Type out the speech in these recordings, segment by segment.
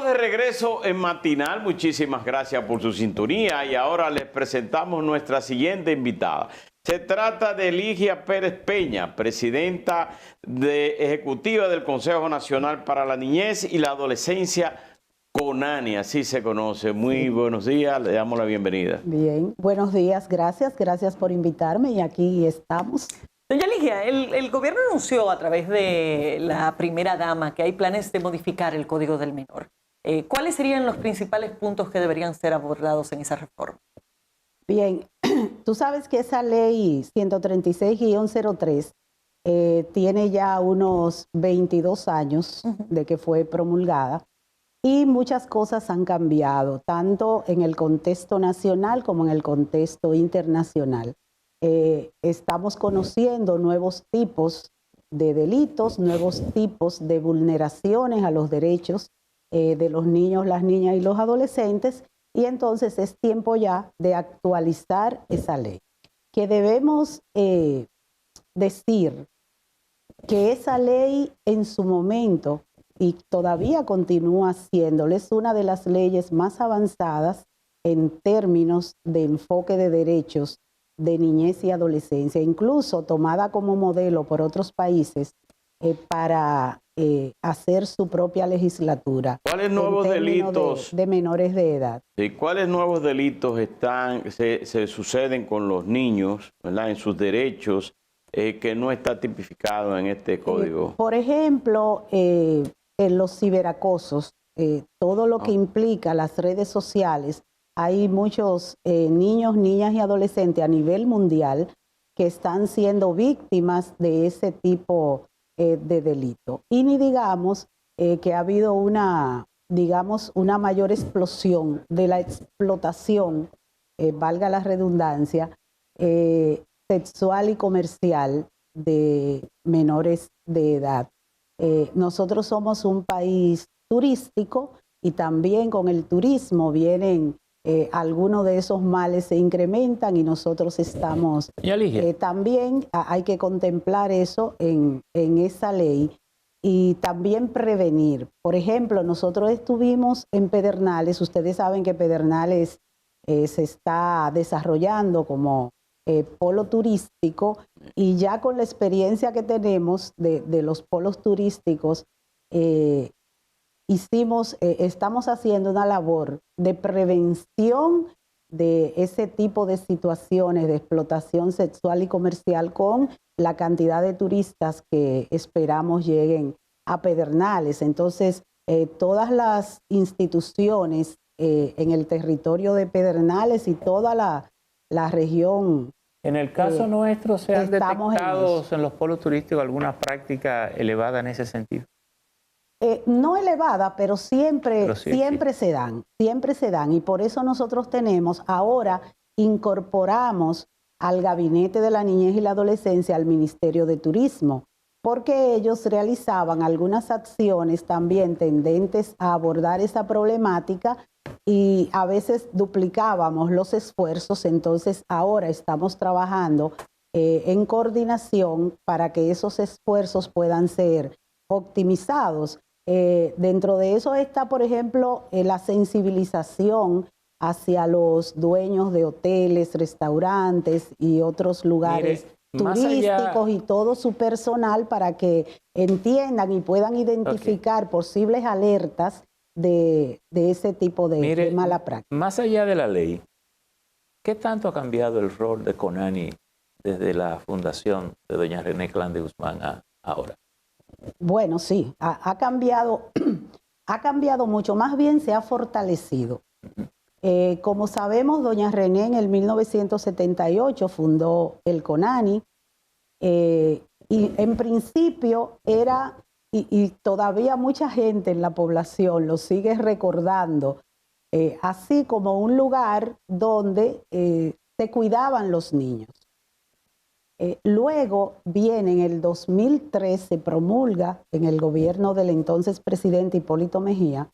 de regreso en Matinal. Muchísimas gracias por su sintonía y ahora les presentamos nuestra siguiente invitada. Se trata de Ligia Pérez Peña, presidenta ejecutiva del Consejo Nacional para la Niñez y la Adolescencia, CONANI, así se conoce. Muy buenos días, le damos la bienvenida. Bien, buenos días, gracias por invitarme y aquí estamos. Doña Ligia, el gobierno anunció a través de la primera dama que hay planes de modificar el Código del Menor. ¿Cuáles serían los principales puntos que deberían ser abordados en esa reforma? Bien, tú sabes que esa ley 136-03 tiene ya unos 22 años de que fue promulgada y muchas cosas han cambiado, tanto en el contexto nacional como en el contexto internacional. Estamos conociendo nuevos tipos de delitos, nuevos tipos de vulneraciones a los derechos de los niños, las niñas y los adolescentes, y entonces es tiempo ya de actualizar esa ley. Que debemos decir que esa ley en su momento, y todavía continúa siéndolo, es una de las leyes más avanzadas en términos de enfoque de derechos de niñez y adolescencia, incluso tomada como modelo por otros países para hacer su propia legislatura. ¿Cuáles nuevos delitos de menores de edad? Sí, ¿cuáles nuevos delitos se suceden con los niños, ¿verdad?, en sus derechos que no está tipificado en este código? Por ejemplo, en los ciberacosos, todo lo que implica las redes sociales. Hay muchos niños, niñas y adolescentes a nivel mundial que están siendo víctimas de ese tipo de delito. Y ni digamos que ha habido una mayor explosión de la explotación, valga la redundancia, sexual y comercial de menores de edad. Nosotros somos un país turístico y también con el turismo vienen algunos de esos males se incrementan y nosotros estamos también hay que contemplar eso en esa ley y también prevenir. Por ejemplo, nosotros estuvimos en Pedernales, ustedes saben que Pedernales se está desarrollando como polo turístico y ya con la experiencia que tenemos de los polos turísticos, estamos haciendo una labor de prevención de ese tipo de situaciones de explotación sexual y comercial con la cantidad de turistas que esperamos lleguen a Pedernales. Entonces, todas las instituciones en el territorio de Pedernales y toda la región. En el caso nuestro, ¿se han detectado en los polos turísticos alguna práctica elevada en ese sentido? No elevada, pero siempre se dan, y por eso nosotros ahora incorporamos al Gabinete de la Niñez y la Adolescencia al Ministerio de Turismo, porque ellos realizaban algunas acciones también tendentes a abordar esa problemática y a veces duplicábamos los esfuerzos. Entonces ahora estamos trabajando en coordinación para que esos esfuerzos puedan ser optimizados. Dentro de eso está, por ejemplo, la sensibilización hacia los dueños de hoteles, restaurantes y otros lugares turísticos y todo su personal para que entiendan y puedan identificar posibles alertas de ese tipo de mala práctica. Más allá de la ley, ¿qué tanto ha cambiado el rol de CONANI desde la fundación de doña René Clan de Guzmán a ahora? Bueno, sí, ha cambiado, ha cambiado mucho, más bien se ha fortalecido. Como sabemos, doña René en el 1978 fundó el CONANI y en principio era, y todavía mucha gente en la población lo sigue recordando, así como un lugar donde se cuidaban los niños. Luego viene en el 2003, se promulga en el gobierno del entonces presidente Hipólito Mejía,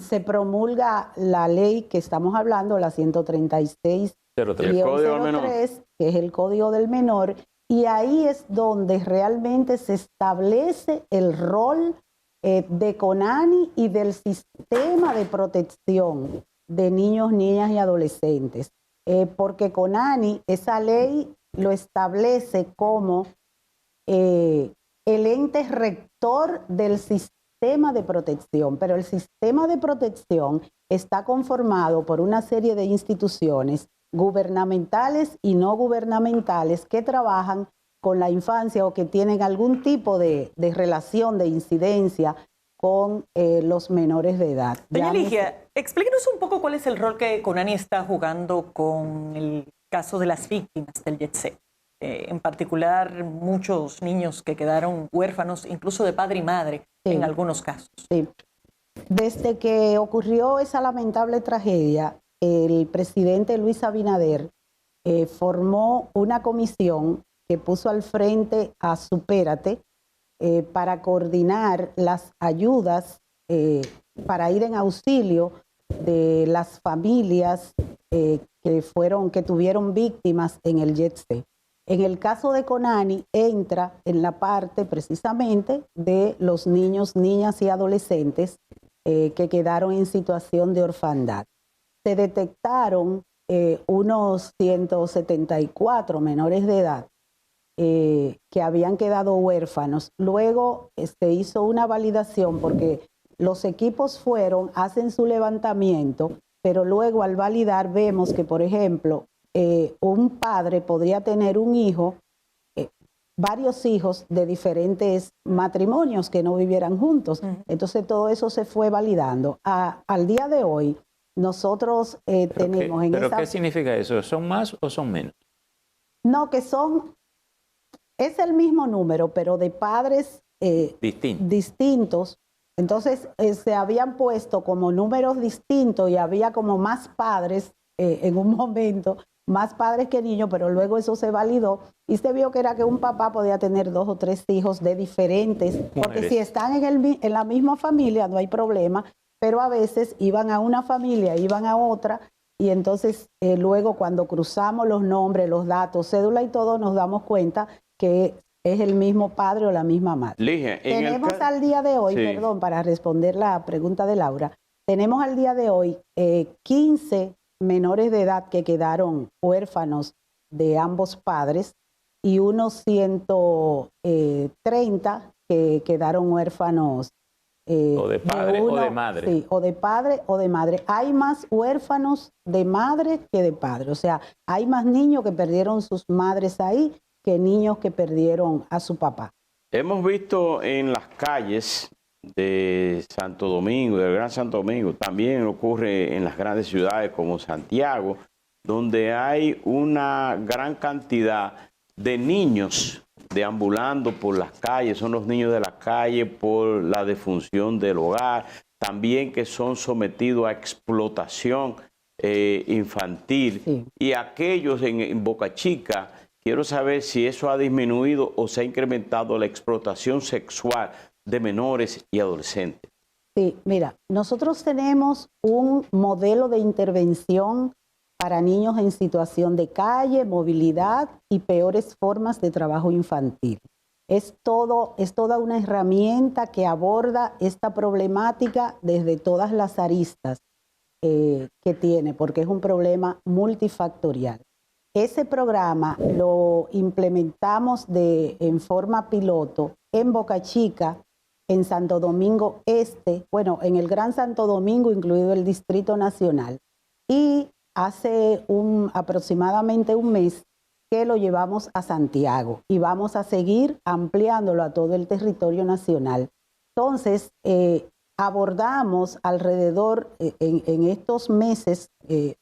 se promulga la ley que estamos hablando, la 136-03, que es el Código del Menor, y ahí es donde realmente se establece el rol de CONANI y del sistema de protección de niños, niñas y adolescentes. Porque CONANI, esa ley lo establece como el ente rector del sistema de protección, pero el sistema de protección está conformado por una serie de instituciones gubernamentales y no gubernamentales que trabajan con la infancia o que tienen algún tipo de relación, de incidencia con los menores de edad. Doña Ligia, explíquenos un poco cuál es el rol que CONANI está jugando con el caso de las víctimas del Jet Set. En particular, muchos niños que quedaron huérfanos, incluso de padre y madre, sí, en algunos casos. Sí. Desde que ocurrió esa lamentable tragedia, el presidente Luis Abinader formó una comisión que puso al frente a Supérate para coordinar las ayudas para ir en auxilio de las familias que tuvieron víctimas en el Jet Set. En el caso de CONANI entra en la parte precisamente de los niños, niñas y adolescentes que quedaron en situación de orfandad. Se detectaron unos 174 menores de edad que habían quedado huérfanos. Luego se hizo una validación porque los equipos hacen su levantamiento, pero luego al validar vemos que, por ejemplo, un padre podría tener un hijo, varios hijos de diferentes matrimonios que no vivieran juntos. Entonces todo eso se fue validando. Al día de hoy, nosotros tenemos en ¿Pero esa... qué significa eso? ¿Son más o son menos? No, es el mismo número, pero de padres distintos. Entonces se habían puesto como números distintos y había como más padres en un momento, más padres que niños, pero luego eso se validó y se vio que era que un papá podía tener 2 o 3 hijos de diferentes, porque si están en la misma familia no hay problema, pero a veces iban a una familia, iban a otra, y entonces luego cuando cruzamos los nombres, los datos, cédula y todo, nos damos cuenta que es el mismo padre o la misma madre. Ligia, tenemos al día de hoy, sí, perdón, para responder la pregunta de Laura, tenemos al día de hoy 15 menores de edad que quedaron huérfanos de ambos padres y unos 130 que quedaron huérfanos o de padre o de madre. Sí, o de padre o de madre. Hay más huérfanos de madre que de padre. O sea, hay más niños que perdieron sus madres ahí que niños que perdieron a su papá. Hemos visto en las calles de Santo Domingo, del Gran Santo Domingo, también ocurre en las grandes ciudades como Santiago, donde hay una gran cantidad de niños deambulando por las calles, son los niños de la calle por la defunción del hogar, también que son sometidos a explotación infantil, sí, y aquellos en Boca Chica. Quiero saber si eso ha disminuido o se ha incrementado la explotación sexual de menores y adolescentes. Sí, mira, nosotros tenemos un modelo de intervención para niños en situación de calle, movilidad y peores formas de trabajo infantil. Es toda una herramienta que aborda esta problemática desde todas las aristas que tiene, porque es un problema multifactorial. Ese programa lo implementamos en forma piloto en Boca Chica, en Santo Domingo Este, bueno, en el Gran Santo Domingo, incluido el Distrito Nacional. Y hace aproximadamente un mes que lo llevamos a Santiago y vamos a seguir ampliándolo a todo el territorio nacional. Entonces, abordamos alrededor, en estos meses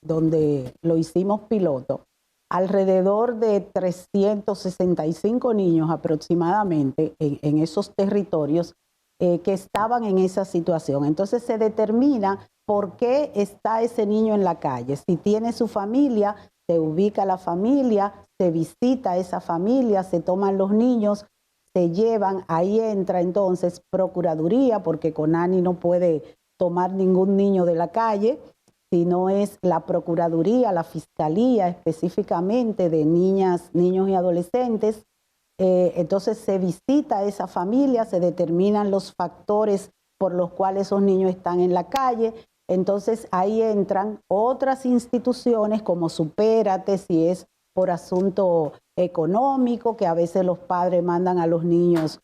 donde lo hicimos piloto, alrededor de 365 niños aproximadamente en esos territorios que estaban en esa situación. Entonces se determina por qué está ese niño en la calle. Si tiene su familia, se ubica la familia, se visita esa familia, se toman los niños, se llevan, ahí entra entonces Procuraduría, porque CONANI no puede tomar ningún niño de la calle, sino es la Procuraduría, la Fiscalía específicamente de niñas, niños y adolescentes, Entonces se visita a esa familia, se determinan los factores por los cuales esos niños están en la calle. Entonces ahí entran otras instituciones como Supérate, si es por asunto económico, que a veces los padres mandan a los niños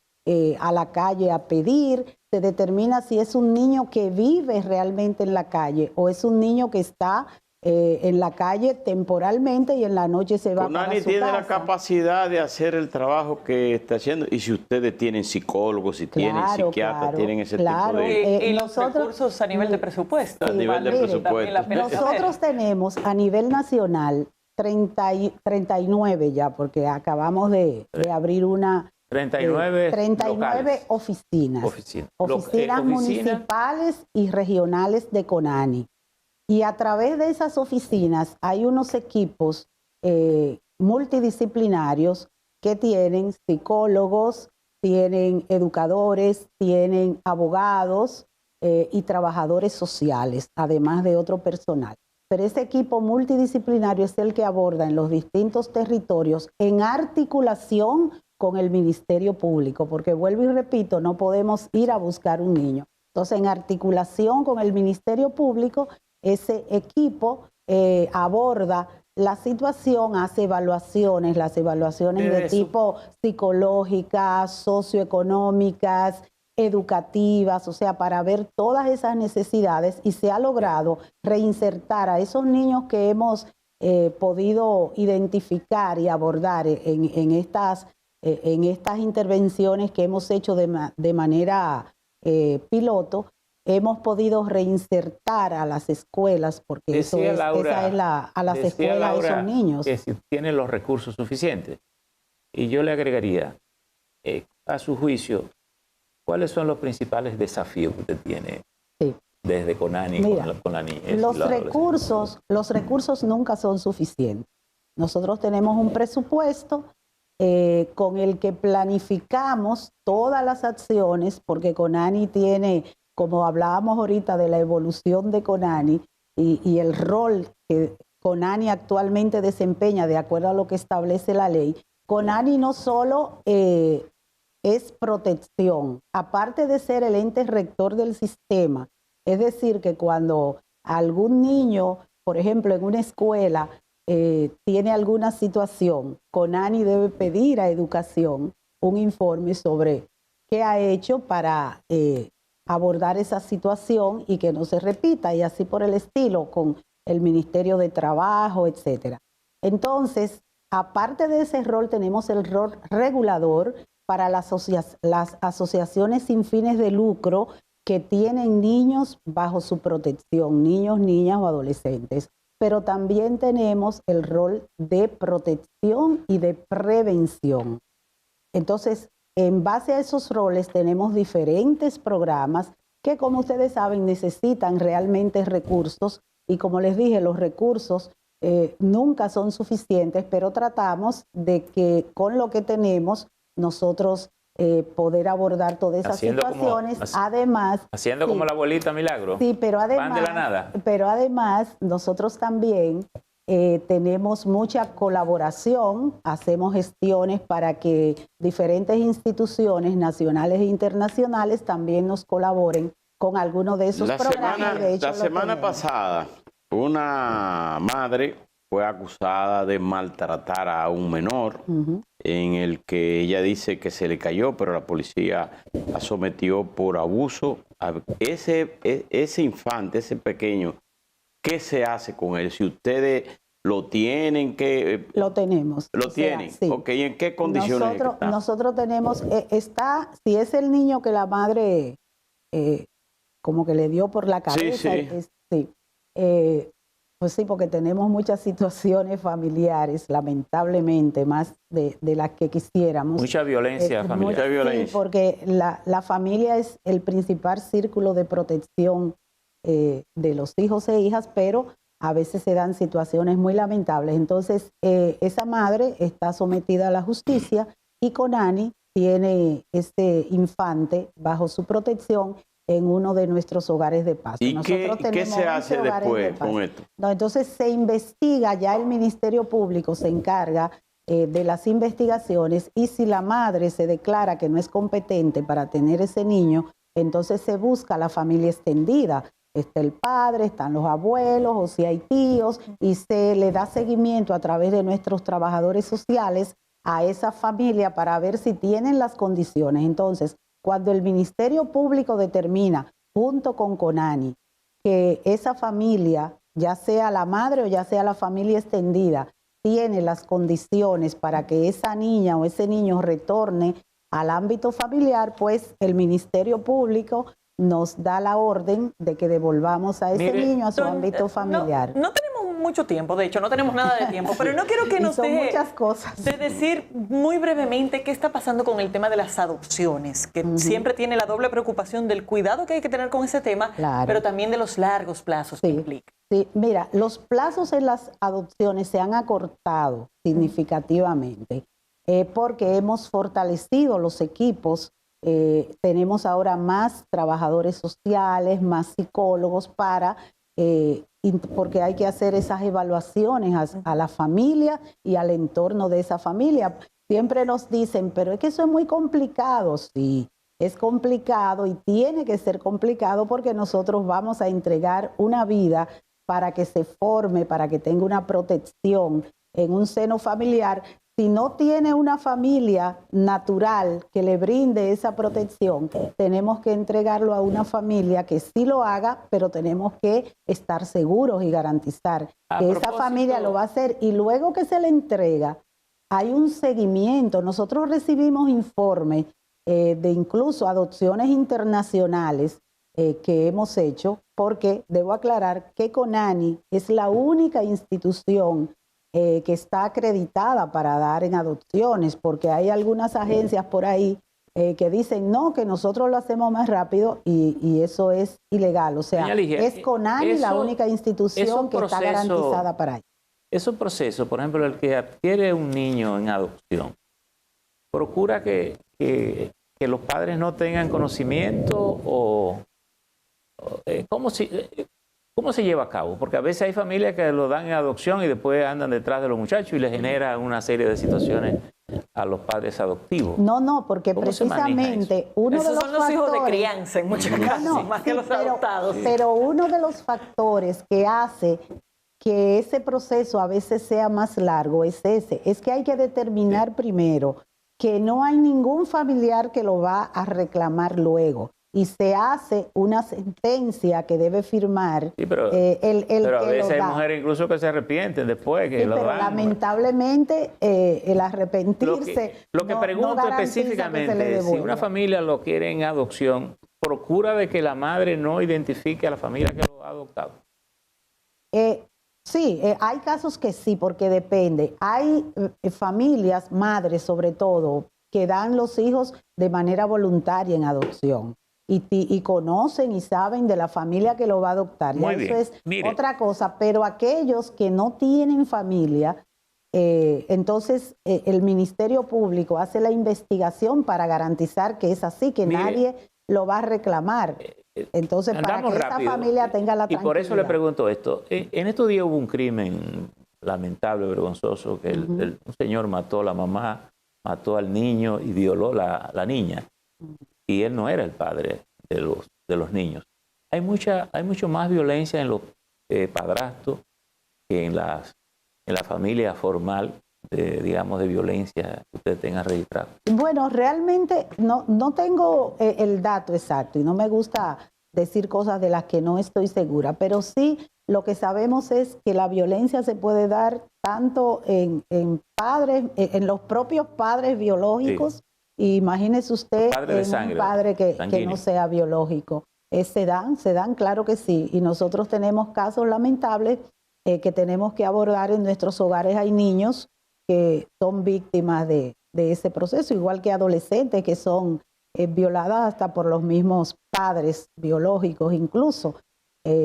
a la calle a pedir. Se determina si es un niño que vive realmente en la calle o es un niño que está en la calle temporalmente y en la noche se va para CONANI su tiene casa. la capacidad de hacer el trabajo que está haciendo, y si ustedes tienen psicólogos, si tienen psiquiatras, tienen ese tipo de... y los recursos a nivel de presupuesto. A nivel de presupuesto. Nosotros tenemos a nivel nacional 39 ya, porque acabamos de abrir una... 39 oficinas. Oficinas municipales y regionales de CONANI. Y a través de esas oficinas hay unos equipos multidisciplinarios que tienen psicólogos, tienen educadores, tienen abogados y trabajadores sociales, además de otro personal. Pero ese equipo multidisciplinario es el que aborda en los distintos territorios en articulación con el Ministerio Público, porque vuelvo y repito, no podemos ir a buscar un niño. Entonces, en articulación con el Ministerio Público, ese equipo aborda la situación, hace evaluaciones, las evaluaciones de tipo psicológicas, socioeconómicas, educativas, o sea, para ver todas esas necesidades, y se ha logrado reinsertar a esos niños que hemos podido identificar y abordar en estas intervenciones que hemos hecho de manera piloto. Hemos podido reinsertar a las escuelas, porque esa es a las escuelas de esos niños. Que si tienen los recursos suficientes. Y yo le agregaría, a su juicio, ¿cuáles son los principales desafíos que usted tiene desde CONANI con la niñez? Los recursos nunca son suficientes. Nosotros tenemos un presupuesto con el que planificamos todas las acciones, porque CONANI tiene, como hablábamos ahorita de la evolución de CONANI y el rol que CONANI actualmente desempeña de acuerdo a lo que establece la ley, CONANI no solo es protección, aparte de ser el ente rector del sistema, es decir, que cuando algún niño, por ejemplo, en una escuela, tiene alguna situación, CONANI debe pedir a Educación un informe sobre qué ha hecho para abordar esa situación y que no se repita, y así por el estilo, con el Ministerio de Trabajo, etcétera. Entonces, aparte de ese rol, tenemos el rol regulador para las asociaciones sin fines de lucro que tienen niños bajo su protección, niños, niñas o adolescentes. Pero también tenemos el rol de protección y de prevención. Entonces, en base a esos roles tenemos diferentes programas que, como ustedes saben, necesitan realmente recursos, y como les dije, los recursos nunca son suficientes, pero tratamos de que con lo que tenemos nosotros poder abordar todas esas situaciones. Haciendo como la abuelita Milagro. Sí, pero además, van de la nada. Pero además nosotros también tenemos mucha colaboración, hacemos gestiones para que diferentes instituciones nacionales e internacionales también nos colaboren con alguno de esos programas. La semana pasada, una madre fue acusada de maltratar a un menor, en el que ella dice que se le cayó, pero la policía la sometió por abuso. Ese infante, ese pequeño, ¿qué se hace con él? Si ustedes lo tienen, ¿qué? Lo tenemos. ¿Lo tienen? Sí. Ok, ¿y en qué condiciones está? Nosotros tenemos, si es el niño que la madre como que le dio por la cabeza, pues sí, porque tenemos muchas situaciones familiares, lamentablemente, más de las que quisiéramos. Mucha violencia familiar. Sí, porque la familia es el principal círculo de protección de los hijos e hijas, pero a veces se dan situaciones muy lamentables. Entonces, esa madre está sometida a la justicia y CONANI tiene este infante bajo su protección en uno de nuestros hogares de paz. ¿Y qué se hace después con esto? No, entonces se investiga, ya el Ministerio Público se encarga de las investigaciones, y si la madre se declara que no es competente para tener ese niño, entonces se busca la familia extendida. Está el padre, están los abuelos, o si hay tíos, y se le da seguimiento a través de nuestros trabajadores sociales a esa familia para ver si tienen las condiciones. Entonces, cuando el Ministerio Público determina, junto con CONANI, que esa familia, ya sea la madre o ya sea la familia extendida, tiene las condiciones para que esa niña o ese niño retorne al ámbito familiar, pues el Ministerio Público nos da la orden de que devolvamos a ese niño a su ámbito familiar. No tenemos mucho tiempo, de hecho, no tenemos nada de tiempo, pero no quiero que nos deje muchas cosas. De decir muy brevemente qué está pasando con el tema de las adopciones, que siempre tiene la doble preocupación del cuidado que hay que tener con ese tema, claro, pero también de los largos plazos que implica. Sí, mira, los plazos en las adopciones se han acortado significativamente porque hemos fortalecido los equipos. Tenemos ahora más trabajadores sociales, más psicólogos porque hay que hacer esas evaluaciones a la familia y al entorno de esa familia. Siempre nos dicen, pero es que eso es muy complicado. Sí, es complicado y tiene que ser complicado porque nosotros vamos a entregar una vida para que se forme, para que tenga una protección en un seno familiar. Si no tiene una familia natural que le brinde esa protección, tenemos que entregarlo a una familia que sí lo haga, pero tenemos que estar seguros y garantizar que esa familia lo va a hacer. Y luego que se le entrega, hay un seguimiento. Nosotros recibimos informes de incluso adopciones internacionales que hemos hecho, porque debo aclarar que CONANI es la única institución que está acreditada para dar en adopciones, porque hay algunas agencias por ahí que dicen no, que nosotros lo hacemos más rápido y eso es ilegal. O sea, Ligia, es CONANI la única institución que está garantizada para ello. Es un proceso, por ejemplo, el que adquiere un niño en adopción, procura que los padres no tengan conocimiento o ¿cómo se lleva a cabo? Porque a veces hay familias que lo dan en adopción y después andan detrás de los muchachos y les genera una serie de situaciones a los padres adoptivos. No, porque precisamente uno de los son los hijos de crianza en muchos casos, más que los adoptados. Pero uno de los factores que hace que ese proceso a veces sea más largo es que hay que determinar primero que no hay ningún familiar que lo va a reclamar luego. Y se hace una sentencia que debe firmar pero a veces hay mujeres incluso que se arrepienten después que lo dan. Pero lamentablemente el arrepentirse lo que pregunto específicamente es si una familia lo quiere en adopción, procura de que la madre no identifique a la familia que lo ha adoptado. Sí, hay casos que sí, porque depende. Hay familias, madres sobre todo, que dan los hijos de manera voluntaria en adopción. Y conocen y saben de la familia que lo va a adoptar. Muy eso bien. es Mire. Otra cosa. Pero aquellos que no tienen familia, entonces el Ministerio Público hace la investigación para garantizar que es así, que nadie lo va a reclamar. Entonces, para que esa familia tenga la tranquilidad. Y por eso le pregunto esto. En estos días hubo un crimen lamentable, vergonzoso, que un señor mató a la mamá, mató al niño y violó a la niña. Y él no era el padre de los niños. Hay mucho más violencia en los padrastros que en la familia formal, digamos, de violencia que ustedes tengan registrado. Bueno, realmente no tengo el dato exacto y no me gusta decir cosas de las que no estoy segura, pero sí lo que sabemos es que la violencia se puede dar tanto en padres, en los propios padres biológicos. Sí. Imagínese usted un padre que no sea biológico. Se dan, claro que sí. Y nosotros tenemos casos lamentables que tenemos que abordar en nuestros hogares. Hay niños que son víctimas de ese proceso, igual que adolescentes que son violadas hasta por los mismos padres biológicos incluso.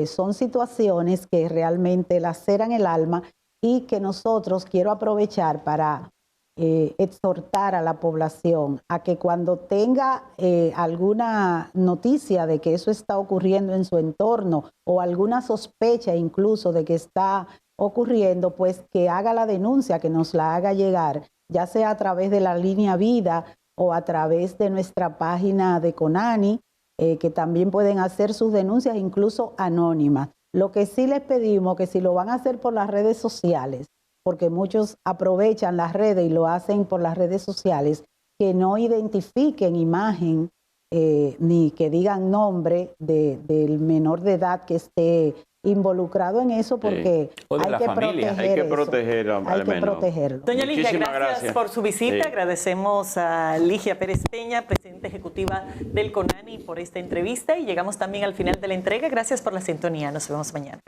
Son situaciones que realmente laceran el alma y que nosotros quiero aprovechar para exhortar a la población a que cuando tenga alguna noticia de que eso está ocurriendo en su entorno o alguna sospecha incluso de que está ocurriendo, pues que haga la denuncia, que nos la haga llegar ya sea a través de la línea Vida o a través de nuestra página de Conani, que también pueden hacer sus denuncias incluso anónimas. Lo que sí les pedimos que si lo van a hacer por las redes sociales, porque muchos aprovechan las redes y lo hacen por las redes sociales, que no identifiquen imagen ni que digan nombre del menor de edad que esté involucrado en eso, porque hay que protegerlo. Doña Ligia, gracias por su visita. Sí. Agradecemos a Ligia Pérez Peña, presidenta ejecutiva del CONANI, por esta entrevista y llegamos también al final de la entrega. Gracias por la sintonía. Nos vemos mañana.